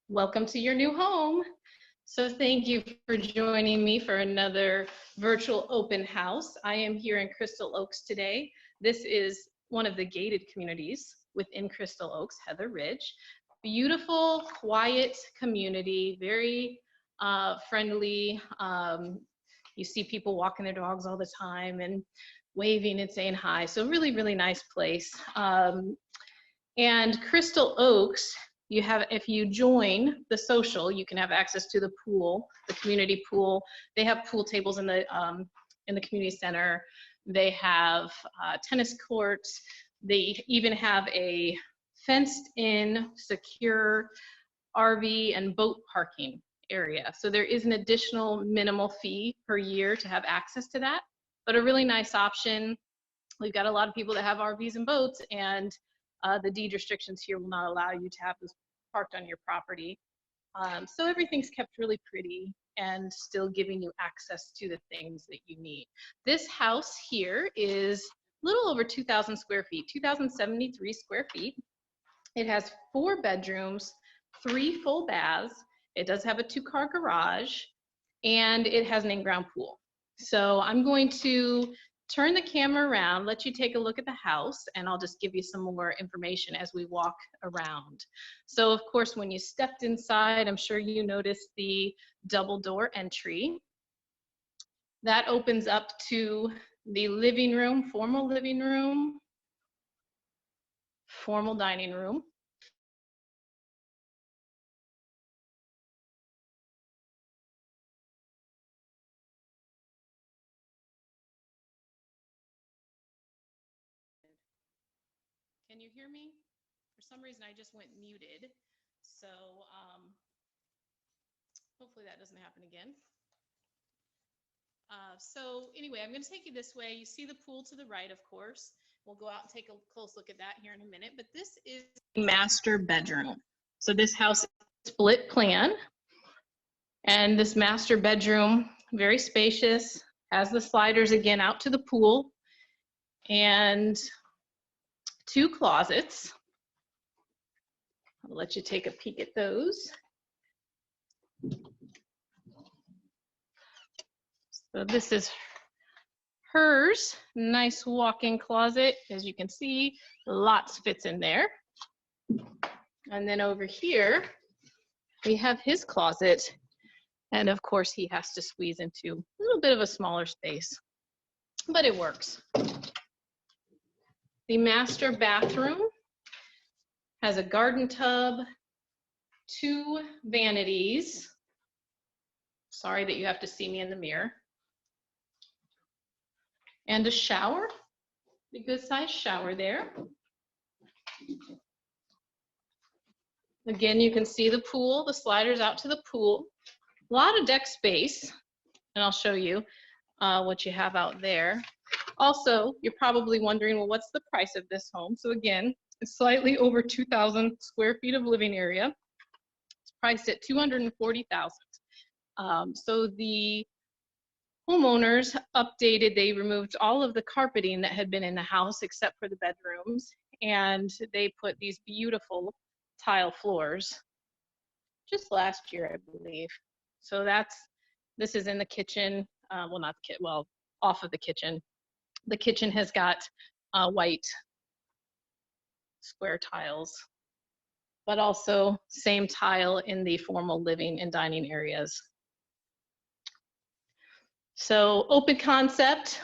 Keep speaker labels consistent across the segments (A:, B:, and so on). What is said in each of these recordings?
A: Welcome to your new home. So thank you for joining me for another virtual open house. I am here in Crystal Oaks today. This is one of the gated communities within Crystal Oaks, 𝗪𝗲𝗏. Beautiful, quiet community, very friendly. You see people walking their dogs all the time and waving and saying hi. So really, really nice place. And Crystal Oaks, you have, if you join the social, you can have access to the pool, the community pool. They have pool tables in the community center. They have tennis courts. They even have a fenced-in, secure RV and boat parking area. So there is an additional minimal fee per year to have access to that, but a really nice option. We've got a lot of people that have RVs and boats, and the deed restrictions here will not allow you to have this parked on your property. So everything's kept really pretty and still giving you access to the things that you need. This house here is a little over 2,000 square feet, 2,073 square feet. It has 4 bedrooms, 3 full baths. It does have a 2-car garage, and it has an in-ground pool. So I'm going to turn the camera around, let you take a look at the house, and I'll just give you some more information as we walk around. So of course, when you stepped inside, I'm sure you noticed the double door entry. That opens up to the living room, formal dining room. Can you hear me? For some reason, I just went muted. So hopefully that doesn't happen again. So anyway, I'm going to take you this way. You see the pool to the right, of course. We'll go out and take a close look at that here in a minute. But this is the master bedroom. So this house is split plan. And this master bedroom, very spacious, has the sliders again out to the pool, and 2 closets. I'll let you take a peek at those. So this is hers, nice walk-in closet. As you can see, lots fits in there. And then over here, we have his closet. And of course, he has to squeeze into a little bit of a smaller space, but it works. The master bathroom has a garden tub, 2 vanities. Sorry that you have to see me in the mirror. And a shower, a good sized shower there. Again, you can see the pool, the sliders out to the pool. A lot of deck space, and I'll show you what you have out there. Also, you're probably wondering, well, what's the price of this home? So again, it's slightly over 2,000 square feet of living area. It's priced at $240,000. So the homeowners updated, they removed all of the carpeting that had been in the house except for the bedrooms, and they put these beautiful tile floors just last year, I believe. So this is in the kitchen, well, not the kitchen, well, off of the kitchen. The kitchen has got white square tiles, but also same tile in the formal living and dining areas. So open concept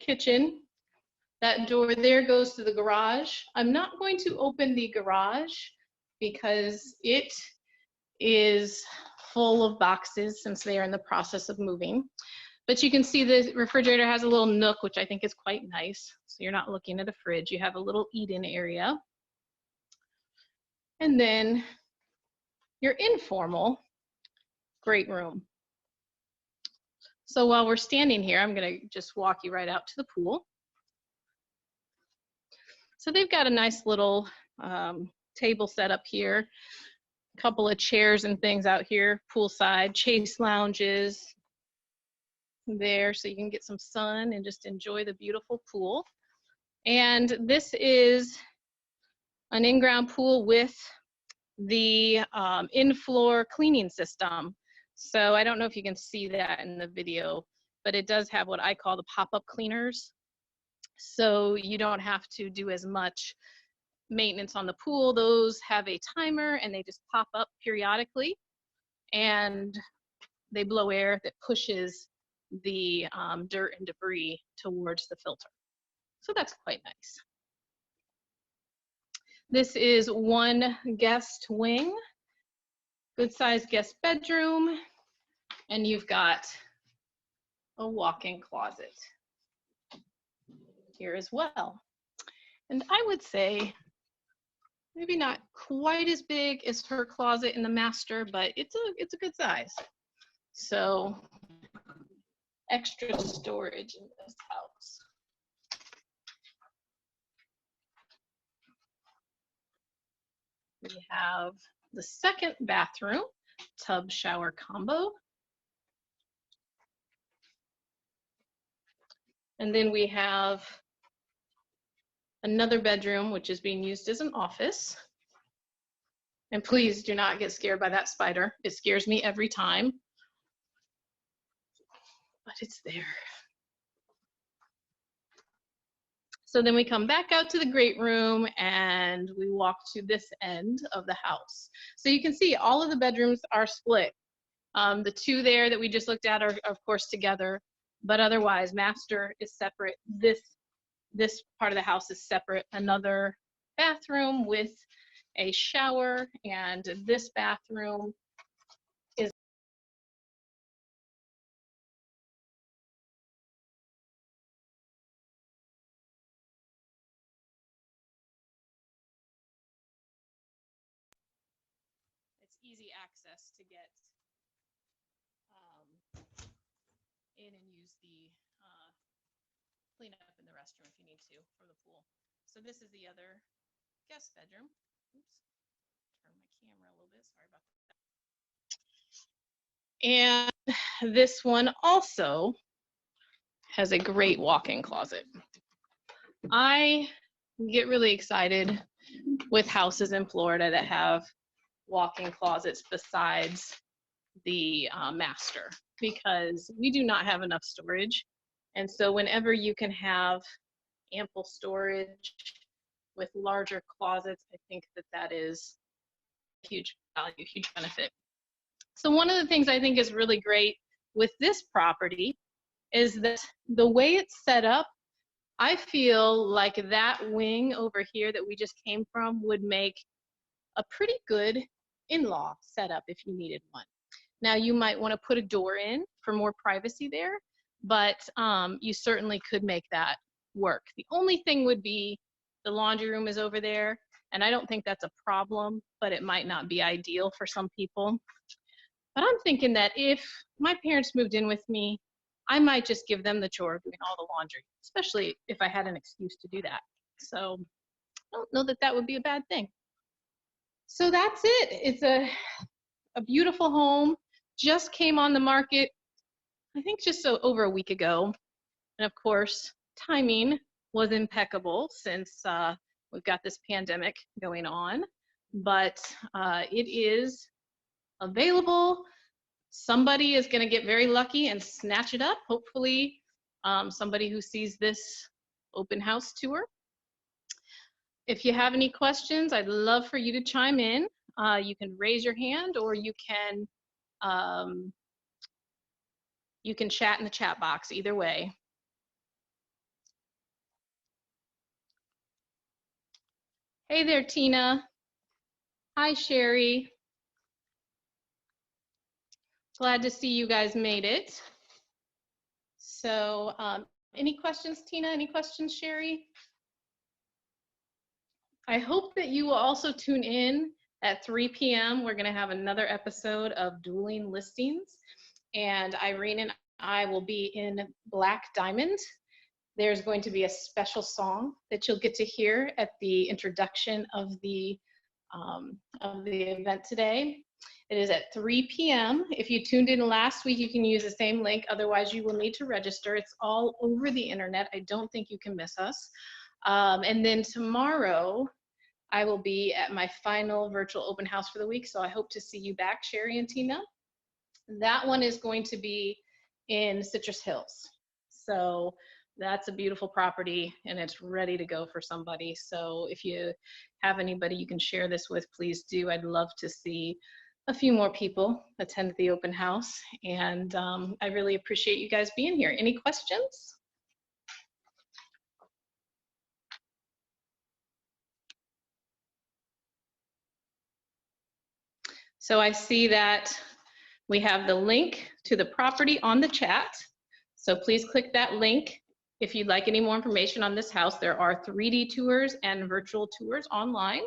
A: kitchen. That door there goes to the garage. I'm not going to open the garage because it is full of boxes since they are in the process of moving. But you can see the refrigerator has a little nook, which I think is quite nice. So you're not looking at a fridge. You have a little eat-in area. And then your informal great room. So while we're standing here, I'm going to just walk you right out to the pool. So they've got a nice little table set up here, a couple of chairs and things out here, poolside, chase lounges there so you can get some sun and just enjoy the beautiful pool. And this is an in-ground pool with the in-floor cleaning system. So I don't know if you can see that in the video, but it does have what I call the pop-up cleaners. So you don't have to do as much maintenance on the pool. Those have a timer and they just pop up periodically, and they blow air that pushes the dirt and debris towards the filter. So that's quite nice. This is one guest wing, good sized guest bedroom, and you've got a walk-in closet here as well. And I would say maybe not quite as big as her closet in the master, but it's a good size. So extra storage in this house. We have the second bathroom, tub shower combo. And then we have another bedroom, which is being used as an office. And please do not get scared by that spider. It scares me every time, but it's there. So then we come back out to the great room and we walk to this end of the house. So you can see all of the bedrooms are split. The two there that we just looked at are of course together, but otherwise master is separate. This part of the house is separate. Another bathroom with a shower, and this bathroom is easy access to get in and use the clean up in the restroom if you need to for the pool. So this is the other guest bedroom. Oops, turn my camera a little bit, sorry about that. And this one also has a great walk-in closet. I get really excited with houses in Florida that have walk-in closets besides the master, because we do not have enough storage. And so whenever you can have ample storage with larger closets, I think that that is a huge value, huge benefit. So one of the things I think is really great with this property is that the way it's set up, I feel like that wing over here that we just came from would make a pretty good in-law setup if you needed one. Now you might want to put a door in for more privacy there, but you certainly could make that work. The only thing would be the laundry room is over there, and I don't think that's a problem, but it might not be ideal for some people. But I'm thinking that if my parents moved in with me, I might just give them the chore of doing all the laundry, especially if I had an excuse to do that. So I don't know that that would be a bad thing. So that's it. It's a beautiful home. Just came on the market, I think just over a week ago. And of course, timing was impeccable since we've got this pandemic going on. But it is available. Somebody is going to get very lucky and snatch it up. Hopefully, somebody who sees this open house tour. If you have any questions, I'd love for you to chime in. You can raise your hand, or you can chat in the chat box, either way. Hey there, Tina. Hi, Sherry. Glad to see you guys made it. So any questions, Tina? Any questions, Sherry? I hope that you will also tune in at 3 p.m. We're going to have another episode of Dueling Listings, and Irene and I will be in Black Diamond. There's going to be a special song that you'll get to hear at the introduction of the event today. It is at 3 p.m. If you tuned in last week, you can use the same link. Otherwise, you will need to register. It's all over the internet. I don't think you can miss us. And then tomorrow, I will be at my final virtual open house for the week, so I hope to see you back, Sherry and Tina. That one is going to be in Citrus Hills. So that's a beautiful property and it's ready to go for somebody. So if you have anybody you can share this with, please do. I'd love to see a few more people attend the open house. And I really appreciate you guys being here. Any questions? So I see that we have the link to the property on the chat. So please click that link if you'd like any more information on this house. There are 3D tours and virtual tours online.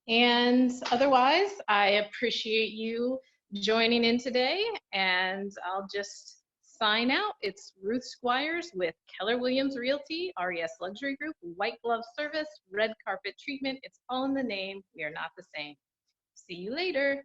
A: And otherwise, I appreciate you joining in today, and I'll just sign out. It's Ruth Squires with Keller Williams Realty, RES Luxury Group, white glove service, red carpet treatment. It's all in the name. We are not the same. See you later.